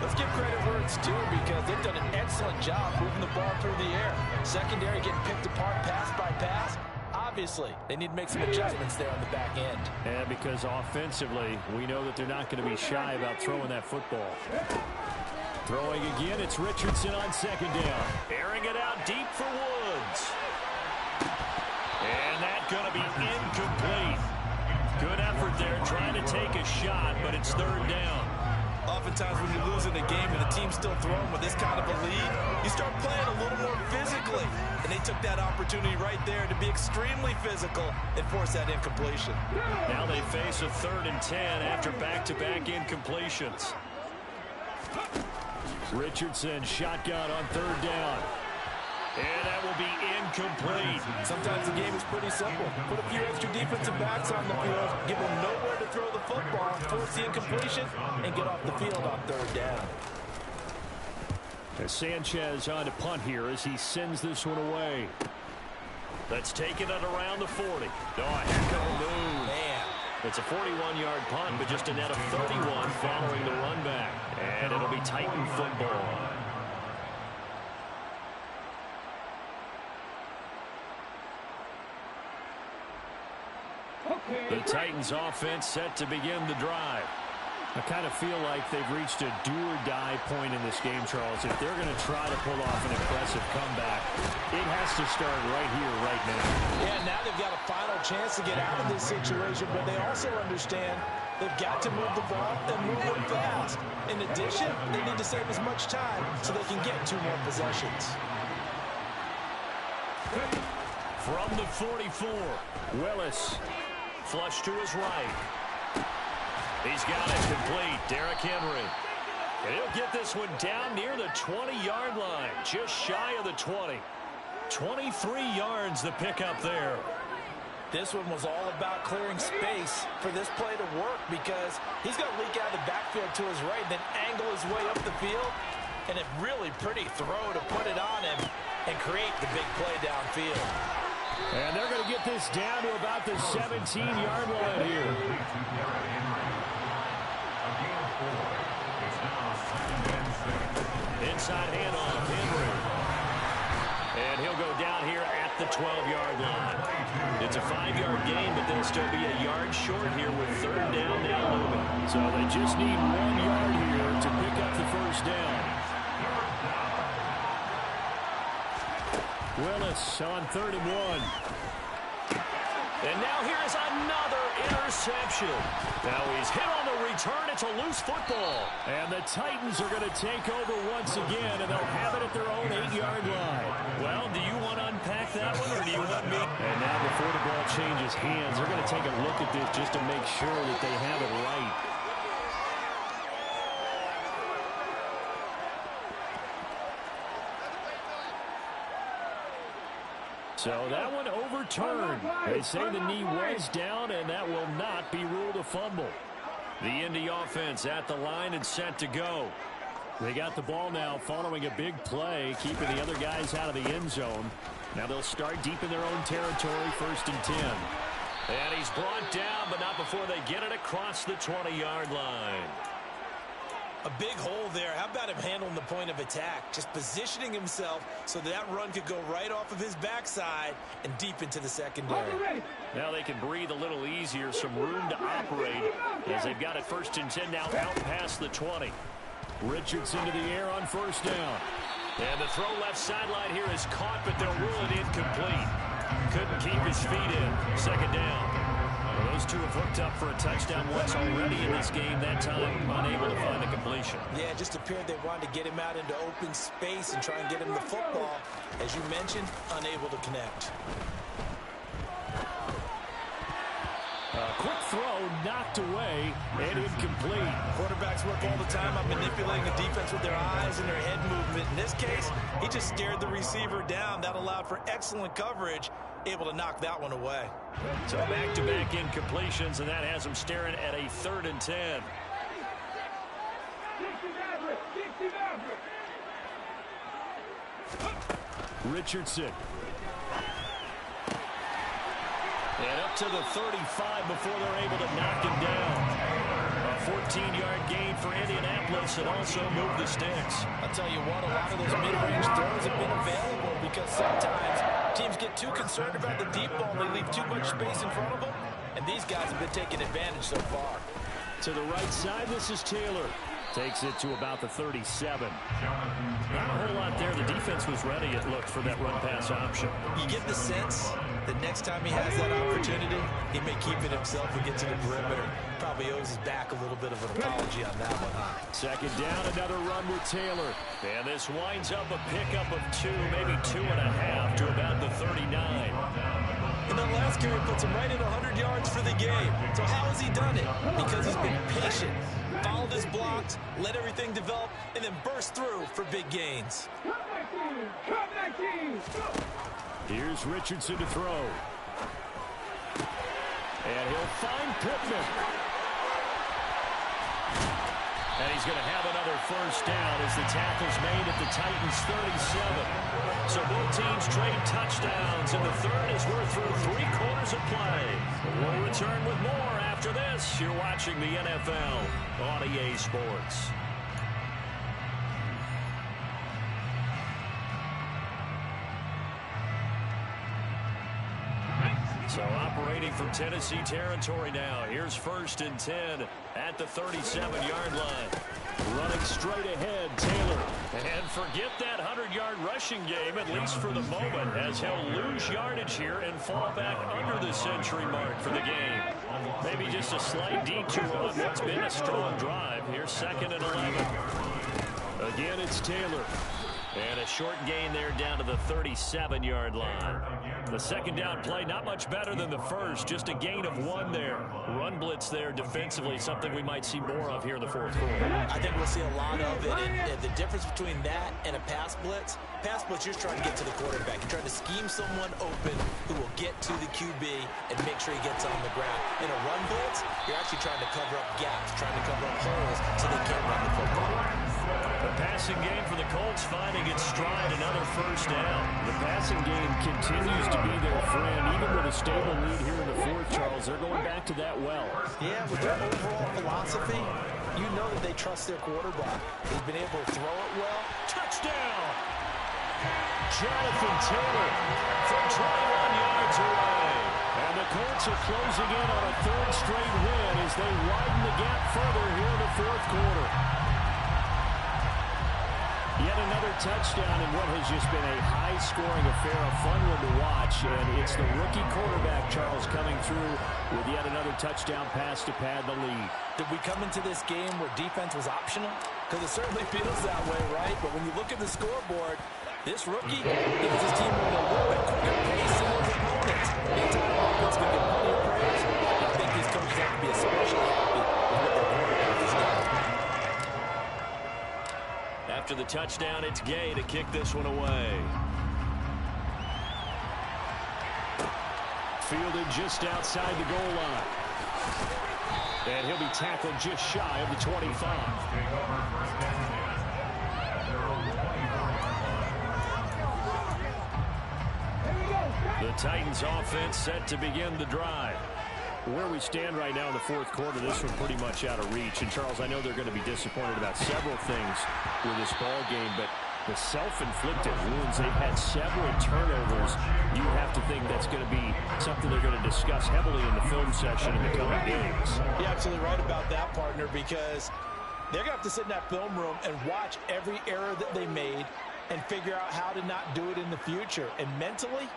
let's give credit where it's due because they've done an excellent job moving the ball through the air. Secondary getting picked apart pass by pass. Obviously, they need to make some adjustments there on the back end. And because offensively, we know that they're not going to be shy about throwing that football. Throwing again, it's Richardson on second down. Airing it out deep for Woods. And that's going to be incomplete. Good effort there trying to take a shot, but it's third down. Oftentimes when you're losing a game and the team's still throwing with this kind of a lead, you start playing a little more physically. And they took that opportunity right there to be extremely physical and force that incompletion. Now they face a 3rd and 10 after back-to-back incompletions. Richardson shotgun on 3rd down. And that will be incomplete. Sometimes the game is pretty simple. Put a few extra defensive backs on the field, give them nowhere to throw the football, force the incompletion, and get off the field on 3rd down. As Sanchez on to punt here as he sends this one away. That's taken it around the 40. Oh, a heck of a move. Man. It's a 41-yard punt, but just a net of 31 following the run back. And it'll be Titan football. The Titans offense set to begin the drive. I kind of feel like they've reached a do-or-die point in this game, Charles. If they're going to try to pull off an impressive comeback, it has to start right here, right now. Yeah, now they've got a final chance to get out of this situation, but they also understand they've got to move the ball and move it fast. In addition, they need to save as much time so they can get 2 more possessions. From the 44, Willis. Flush to his right. He's got it complete. Derrick Henry. And he'll get this one down near the 20-yard line. Just shy of the 20. 23 yards the pickup there. This one was all about clearing space for this play to work because he's going to leak out of the backfield to his right, then angle his way up the field. And a really pretty throw to put it on him and create the big play downfield. And they're going to get this down to about the 17-yard line here. Inside handoff, Henry. And he'll go down here at the 12-yard line. It's a 5-yard gain, but they'll still be a yard short here with 3rd down now looming. So they just need 1 yard here to pick up the 1st down. Willis on 3rd and 1. And now here's another interception. Now he's hit on the return. It's a loose football. And the Titans are going to take over once again, and they'll have it at their own 8-yard line. Well, do you want to unpack that one, or do you want me? And now before the ball changes hands, they're going to take a look at this just to make sure that they have it right. So that one overturned. They say the knee was down, and that will not be ruled a fumble. The Indy offense at the line and set to go. They got the ball now following a big play, keeping the other guys out of the end zone. Now they'll start deep in their own territory, 1st and 10. And he's brought down, but not before they get it across the 20-yard line. A big hole there. How about him handling the point of attack? Just positioning himself so that run could go right off of his backside and deep into the secondary. Now they can breathe a little easier, some room to operate as they've got it 1st and 10 now out past the 20. Richardson to the air on 1st down. And the throw left sideline here is caught, but they'll rule it incomplete. Couldn't keep his feet in. 2nd down. Well, those two have hooked up for a touchdown once already in this game. That time, unable to find a completion. Yeah, it just appeared they wanted to get him out into open space and try and get him the football. As you mentioned, unable to connect. Quick throw, knocked away, and incomplete. Quarterbacks work all the time on manipulating the defense with their eyes and their head movement. In this case, he just scared the receiver down. That allowed for excellent coverage, able to knock that one away. So back-to-back incompletions, and that has him staring at a 3rd and 10. Richardson. And up to the 35 before they're able to knock him down. A 14-yard gain for Indianapolis and also move the sticks. I'll tell you what, a lot of those mid-range throws have been available because sometimes teams get too concerned about the deep ball and they leave too much space in front of them. And these guys have been taking advantage so far. To the right side, this is Taylor. Takes it to about the 37. Not a whole lot there. The defense was ready, it looked, for that run-pass option. You get the sense that next time he has that opportunity, he may keep it himself and get to the perimeter. Probably owes his back a little bit of an apology on that one, huh? 2nd down, another run with Taylor. And this winds up a pickup of 2, maybe 2.5 to about the 39. And the last carry puts him right at 100 yards for the game. So how has he done it? Because he's been patient, followed his blocks, let everything develop, and then burst through for big gains. Here's Richardson to throw. And he'll find Pittman. And he's going to have another 1st down as the tackle's made at the Titans' 37. So both teams trade touchdowns, and the 3rd as we're through 3 quarters of play. We'll return with more after this. You're watching the NFL on EA Sports. So operating from Tennessee territory now. Here's 1st and 10 at the 37-yard line. Running straight ahead, Taylor. And forget that 100-yard rushing game, at least for the moment, as he'll lose yardage here and fall back under the century mark for the game. Maybe just a slight detour on what's been a strong drive. Here's 2nd and 11. Again, it's Taylor. And a short gain there down to the 37-yard line. The 2nd down play, not much better than the first, just a gain of 1 there. Run blitz there defensively, something we might see more of here in the 4th quarter. I think we'll see a lot of it, and the difference between that and a pass blitz, you're trying to get to the quarterback. You're trying to scheme someone open who will get to the QB and make sure he gets on the ground. In a run blitz, you're actually trying to cover up gaps, trying to cover up holes so they can't run the football. The passing game for the Colts finding its stride, another 1st down. The passing game continues to be their friend. Even with a stable lead here in the 4th, Charles, they're going back to that well. Yeah, with their overall philosophy, you know that they trust their quarterback. He's been able to throw it well. Touchdown! Jonathan Taylor from 21 yards away. And the Colts are closing in on a 3rd straight win as they widen the gap further here in the 4th quarter. Yet another touchdown in what has just been a high-scoring affair, a fun one to watch. And it's the rookie quarterback, Charles, coming through with yet another touchdown pass to pad the lead. Did we come into this game where defense was optional? Because it certainly feels that way, right? But when you look at the scoreboard, this rookie gives his team a little bit quicker pace than his opponents. The entire offense can get plenty of praise. I think these coaches have to be especially happy with what their quarterback has done. After the touchdown, it's Gay to kick this one away. Fielded just outside the goal line. And he'll be tackled just shy of the 25. The Titans offense set to begin the drive. Where we stand right now in the fourth quarter, this one pretty much out of reach. And, Charles, I know they're going to be disappointed about several things with this ball game, but the self-inflicted wounds, they've had several turnovers. You have to think that's going to be something they're going to discuss heavily in the film section in the coming games. You're absolutely right about that, partner, because they're going to have to sit in that film room and watch every error that they made and figure out how to not do it in the future. And mentally,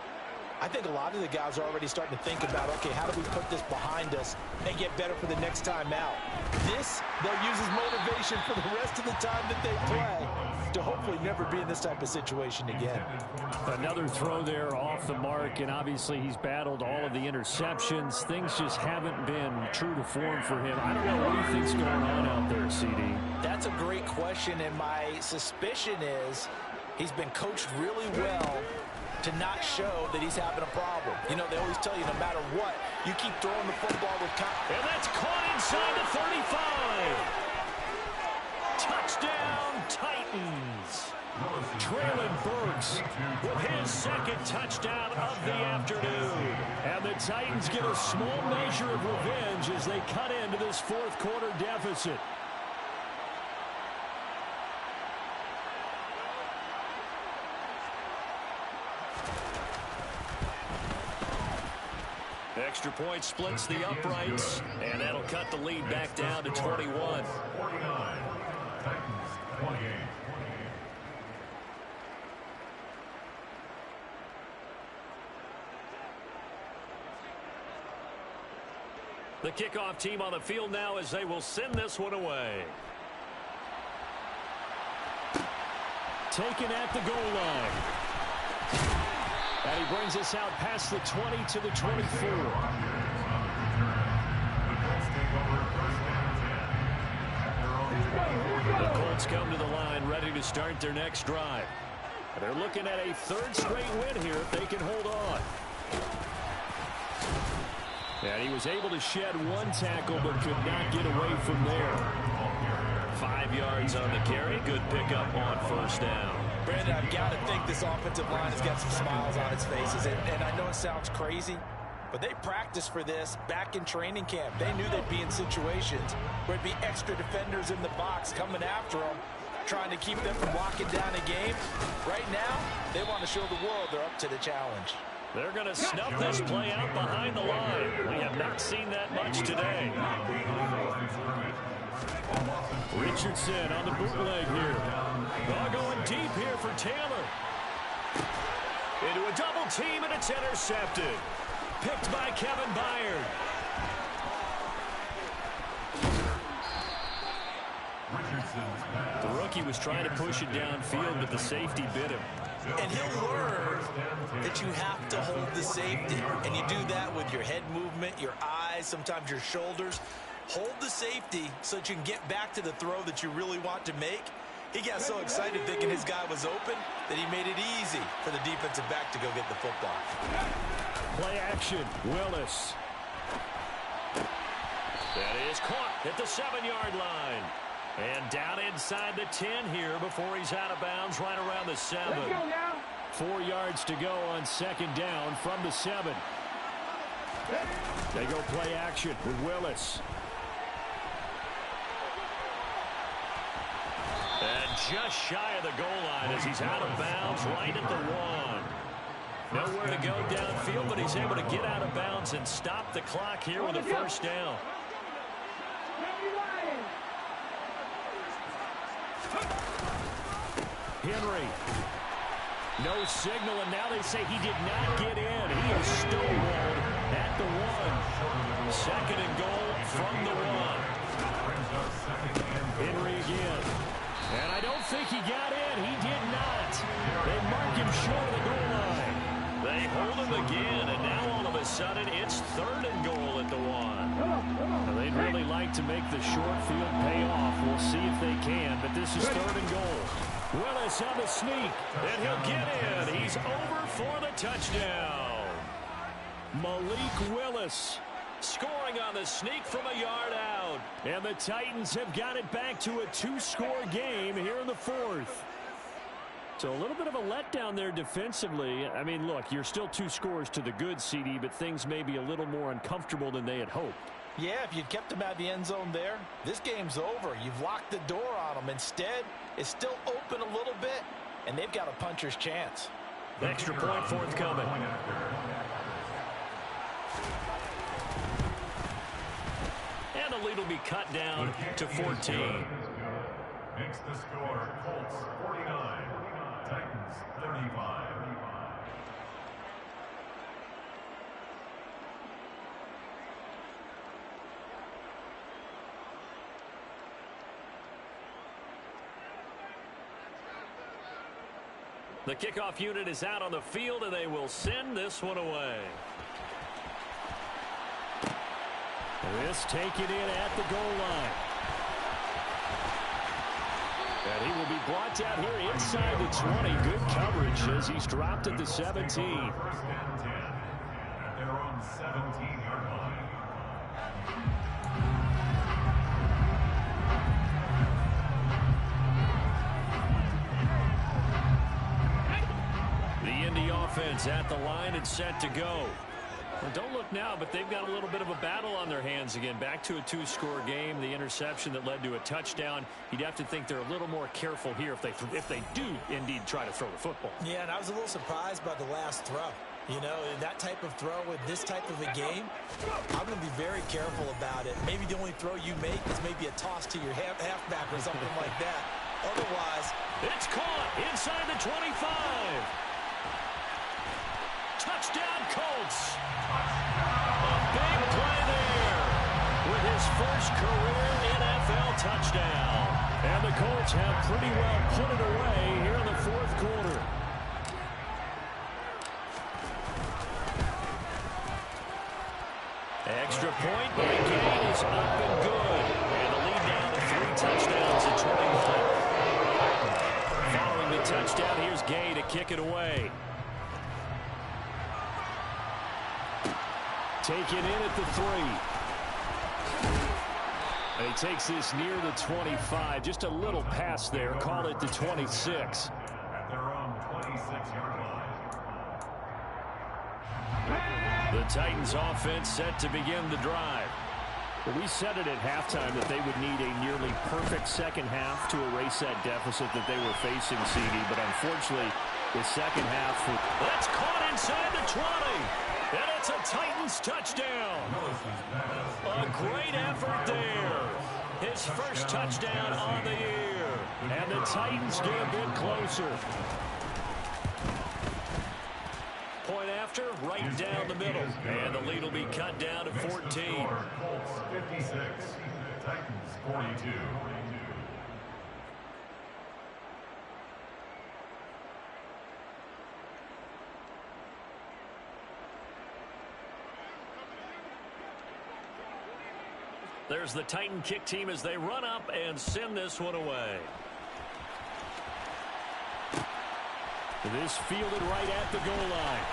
I think a lot of the guys are already starting to think about, okay, how do we put this behind us and get better for the next time out? This, they'll use as motivation for the rest of the time that they play to hopefully never be in this type of situation again. Another throw there off the mark, and obviously he's battled all of the interceptions. Things just haven't been true to form for him. I don't know what do you think's going on out there, CD? That's a great question, and my suspicion is he's been coached really well to not show that he's having a problem. You know, they always tell you no matter what, you keep throwing the football with confidence. And that's caught inside the 35. Touchdown, Titans. Traylon Burks with his second touchdown of the afternoon. And the Titans get a small measure of revenge as they cut into this fourth quarter deficit. Extra point splits the uprights, and that'll cut the lead back down to 21. 49, Titans, 28. The kickoff team on the field now as they will send this one away. Taken at the goal line. And he brings us out past the 20 to the 24. The Colts come to the line ready to start their next drive. They're looking at a third straight win here if they can hold on. And he was able to shed one tackle but could not get away from there. 5 yards on the carry. Good pickup on first down. Brandon, I've got to think this offensive line has got some smiles on its faces. And I know it sounds crazy, but they practiced for this back in training camp. They knew they'd be in situations where it'd be extra defenders in the box coming after them, trying to keep them from locking down a game. Right now, they want to show the world they're up to the challenge. They're going to snuff this play out behind the line. We have not seen that much today. Richardson on the bootleg here. Ball going deep here for Taylor. Into a double team, and it's intercepted. Picked by Kevin Byard. The rookie was trying to push it downfield, but the safety bit him. And he'll learn that you have to hold the safety. And you do that with your head movement, your eyes, sometimes your shoulders. Hold the safety so that you can get back to the throw that you really want to make. He got so excited thinking his guy was open that he made it easy for the defensive back to go get the football. Play action, Willis. That is caught at the 7-yard line. And down inside the 10 here before he's out of bounds right around the 7. 4 yards to go on second down from the 7. They go play action with Willis. And just shy of the goal line as he's out of bounds right at the 1. Nowhere to go downfield, but he's able to get out of bounds and stop the clock here with a first down. Henry. No signal, and now they say he did not get in. He is stonewalled at the 1. Second and goal from the 1. Henry again. And I don't think he got in. He did not. They mark him short of the goal line. They hold him again, and now all of a sudden it's third and goal at the 1. Now, they'd really like to make the short field pay off. We'll see if they can, but this is third and goal. Willis on the sneak, and he'll get in. He's over for the touchdown. Malik Willis scoring on the sneak from a yard out. And the Titans have got it back to a 2-score game here in the 4th. So a little bit of a letdown there defensively. I mean, look, you're still 2 scores to the good, CD, but things may be a little more uncomfortable than they had hoped. Yeah, if you'd kept them out of the end zone there, this game's over. You've locked the door on them. Instead, it's still open a little bit, and they've got a puncher's chance. Extra point forthcoming. And the lead will be cut down to 14. Makes the score Colts 49, Titans 35. The kickoff unit is out on the field, and they will send this one away. This taken in at the goal line. And he will be brought down here inside the 20. Good coverage as he's dropped at the 17. First and 10 at their own 17-yard line. The Indy offense at the line and set to go. Well, don't look now, but they've got a little bit of a battle on their hands again. Back to a 2-score game. The interception that led to a touchdown. You'd have to think they're a little more careful here if they do indeed try to throw the football. Yeah, and I was a little surprised by the last throw. You know, that type of throw with this type of a game, I'm going to be very careful about it. Maybe the only throw you make is maybe a toss to your halfback or something like that. Otherwise, it's caught inside the 25. Touchdown, Colts. A big play there with his first career NFL touchdown. And the Colts have pretty well put it away here in the 4th quarter. Extra point by Gay is up and good. And the lead down to 3 touchdowns at 21. Following the touchdown, here's Gay to kick it away. Taken in at the 3. And he takes this near the 25. Just a little pass there. Call it the 26. At their own 26-yard line. The Titans offense set to begin the drive. Well, we said it at halftime that they would need a nearly perfect second half to erase that deficit that they were facing, CD. But unfortunately, the second half... That's caught inside the 20. And it's a Titans touchdown. A great effort there. His first touchdown on the year. And the Titans get a bit closer. Point after, right down the middle. And the lead will be cut down to 14. Colts 56, Titans 42. There's the Titan kick team as they run up and send this one away. This fielded right at the goal line.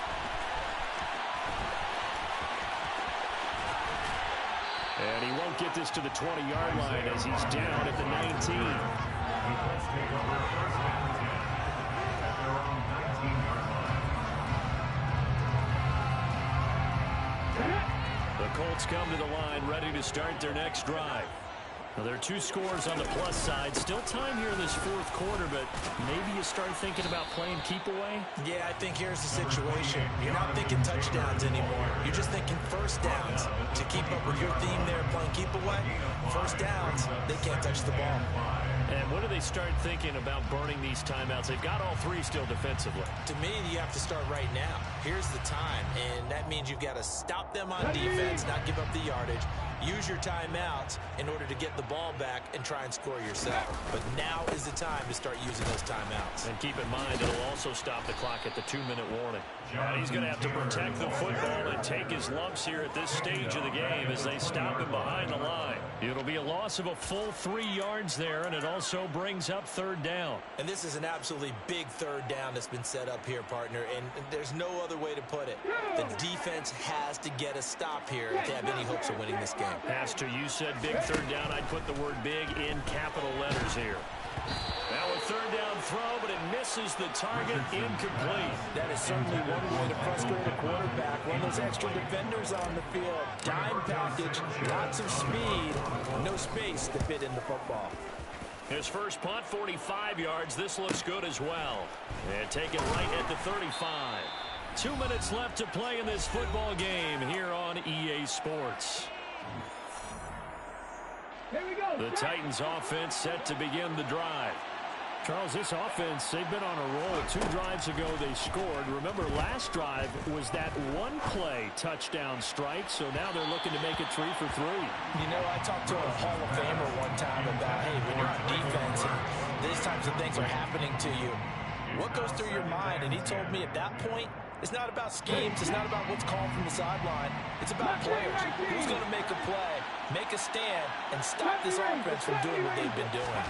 And he won't get this to the 20-yard line as he's down at the 19. The Colts take over first and 10 at their own 19-yard line. The Colts come to the line ready to start their next drive. Now, there are 2 scores on the plus side. Still time here in this 4th quarter, but maybe you start thinking about playing keep away? yeah, I think here's the situation. You're not thinking touchdowns anymore. You're just thinking first downs. To keep up with your theme there, playing keep away, first downs, they can't touch the ball. And when do they start thinking about burning these timeouts? They've got all three still defensively. To me, you have to start right now. Here's the time, and that means you've got to stop them on defense, not give up the yardage. Use your timeouts in order to get the ball back and try and score yourself. But now is the time to start using those timeouts. And keep in mind, it'll also stop the clock at the 2-minute warning. And he's going to have to protect the football and take his lumps here at this stage of the game as they stop him behind the line. It'll be a loss of a full 3 yards there, and it also brings up 3rd down. And this is an absolutely big 3rd down that's been set up here, partner, and there's no other way to put it. The defense has to get a stop here if they have any hopes of winning this game. Pastor, you said big 3rd down. I'd put the word big in capital letters here. Now a 3rd down throw, but it misses the target, incomplete. That is certainly one way to frustrate a quarterback. When those extra defenders on the field, dime package, lots of speed, no space to fit in the football. His first punt, 45 yards. This looks good as well. And take it right at the 35. 2 minutes left to play in this football game here on EA Sports. Here we go. The Titans offense set to begin the drive. Charles, this offense, they've been on a roll. 2 drives ago they scored. Remember, last drive was that one-play touchdown strike, so now they're looking to make it 3 for 3. You know, I talked to a Hall of Famer one time about, hey, when you're on defense and these types of things are happening to you, what goes through your mind? And he told me at that point, it's not about schemes. It's not about what's called from the sideline. It's about players. Who's going to make a play, make a stand, and stop this offense from doing what they've been doing.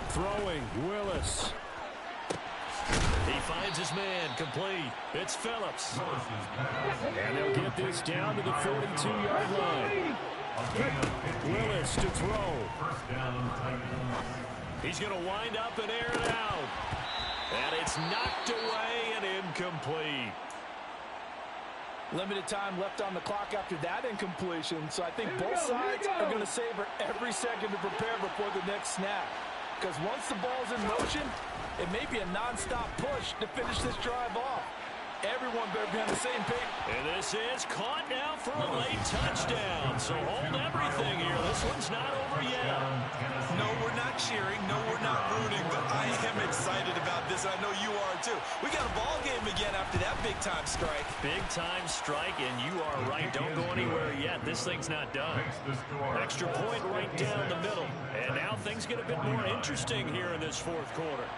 Throwing, Willis. He finds his man, complete. It's Phillips. And they'll get this down to the 42-yard line. Willis to throw. He's going to wind up and air it out. And it's knocked away and incomplete. Limited time left on the clock after that incompletion, so I think both sides are going to savor every second to prepare before the next snap. Because once the ball's in motion, it may be a nonstop push to finish this drive off. Everyone better be on the same page. And this is caught now for a late touchdown. So hold everything here. This one's not over yet. No, we're not cheering. No, we're not rooting. But I am excited about this. I know you are too. We got a ball game again after that big-time strike. Big-time strike, and you are right. Don't go anywhere yet. This thing's not done. Extra point right down the middle. And now things get a bit more interesting here in this 4th quarter.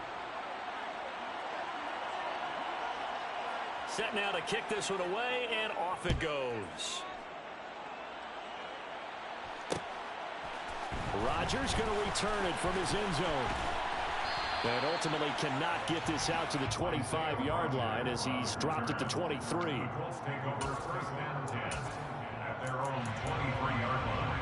Set now to kick this one away, and off it goes. Rodgers going to return it from his end zone. And ultimately cannot get this out to the 25-yard line as he's dropped it to 23. Colts take over 1st and 10 at their own 23-yard line.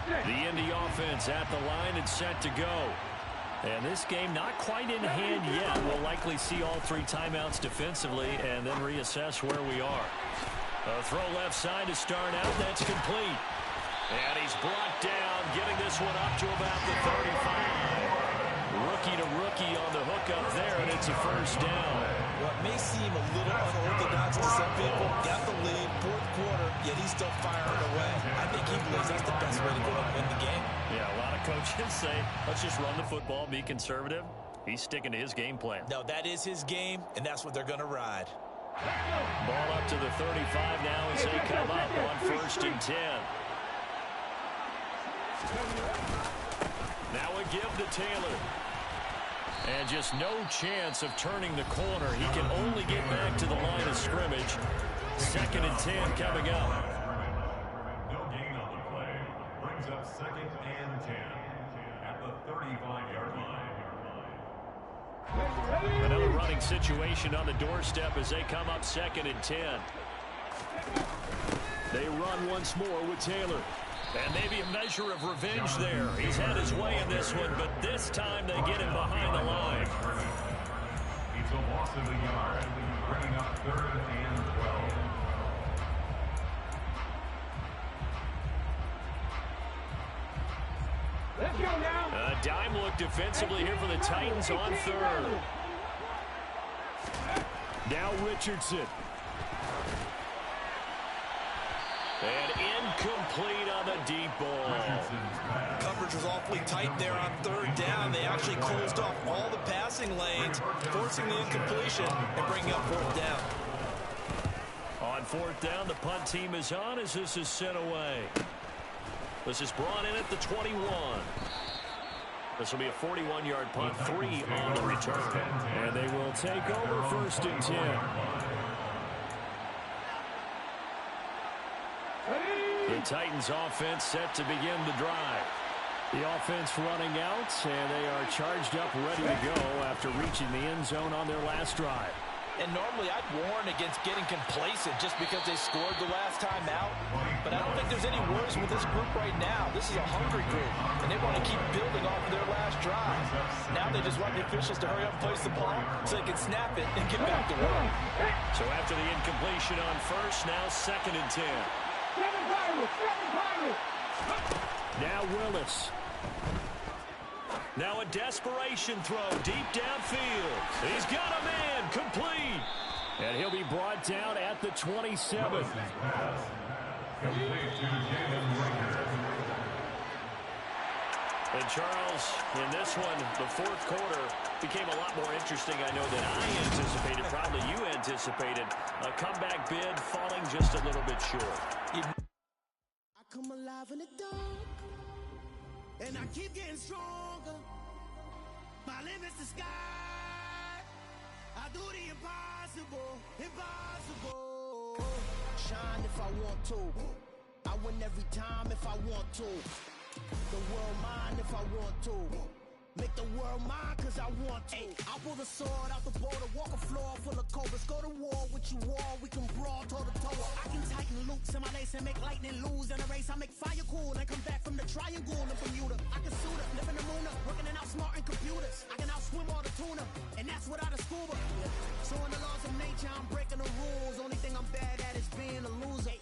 The Indy offense at the line and set to go. And this game not quite in hand yet. We'll likely see all 3 timeouts defensively and then reassess where we are. A throw left side to start out. That's complete. And he's blocked down, getting this one up to about the 35. Rookie to rookie on the hook up there, and it's a 1st down. What may seem a little unorthodox to some people, got the lead, 4th quarter, yet he's still firing away. I think he believes that's the best way to go and win the game. Yeah, a lot of coaches say, let's just run the football, be conservative. He's sticking to his game plan. No, that is his game, and that's what they're going to ride. Ball up to the 35 now as they come up on 1st and 10. Now a give to Taylor. And just no chance of turning the corner. He can only get back to the line of scrimmage. 2nd and 10 coming up. No gain on the play. Brings up 2nd and 10 at the 35-yard line. Another running situation on the doorstep as they come up 2nd and 10. They run once more with Taylor. And maybe a measure of revenge there. He's had his way in this one, but this time they get him behind the line. It's a loss of a yard, bringing up 3rd and 12. Let's go now. dime look defensively here for the Titans on third. Now Richardson. And incomplete on the deep ball. Coverage was awfully tight there on third down. They actually closed off all the passing lanes, forcing the incompletion and bringing up fourth down. On fourth down, the punt team is on as this is sent away. This is brought in at the 21. This will be a 41-yard punt, 3 on the return. And they will take over 1st and 10. The Titans offense set to begin the drive. The offense running out, and they are charged up, ready to go after reaching the end zone on their last drive. And normally I'd warn against getting complacent just because they scored the last time out. But I don't think there's any worse with this group right now. This is a hungry group, and they want to keep building off of their last drive. Now they just want the officials to hurry up and place the ball so they can snap it and get back to work. So after the incompletion on first, now 2nd and 10. Now Willis. Now a desperation throw deep downfield. He's got a man, complete. And he'll be brought down at the 27. And Charles, in this one, the fourth quarter became a lot more interesting, I know, than I anticipated. Probably you anticipated. A comeback bid falling just a little bit short. I come alive in the dark, and I keep getting stronger. My limit's the sky. I do the impossible, impossible. Shine if I want to. I win every time if I want to. The world mine if I want to. Make the world mine cause I want to. I'll pull the sword out the border, walk a floor full of cobras. Go to war with you all, we can brawl toe to toe. I can tighten loops in my lace and make lightning lose. In a race, I make fire cool and come back from the triangle in Bermuda. I can suit up, live in the moon up, working and outsmarting computers. I can outswim all the tuna, and that's without a scuba. So in the laws of nature, I'm breaking the rules. Only thing I'm bad at is being a loser.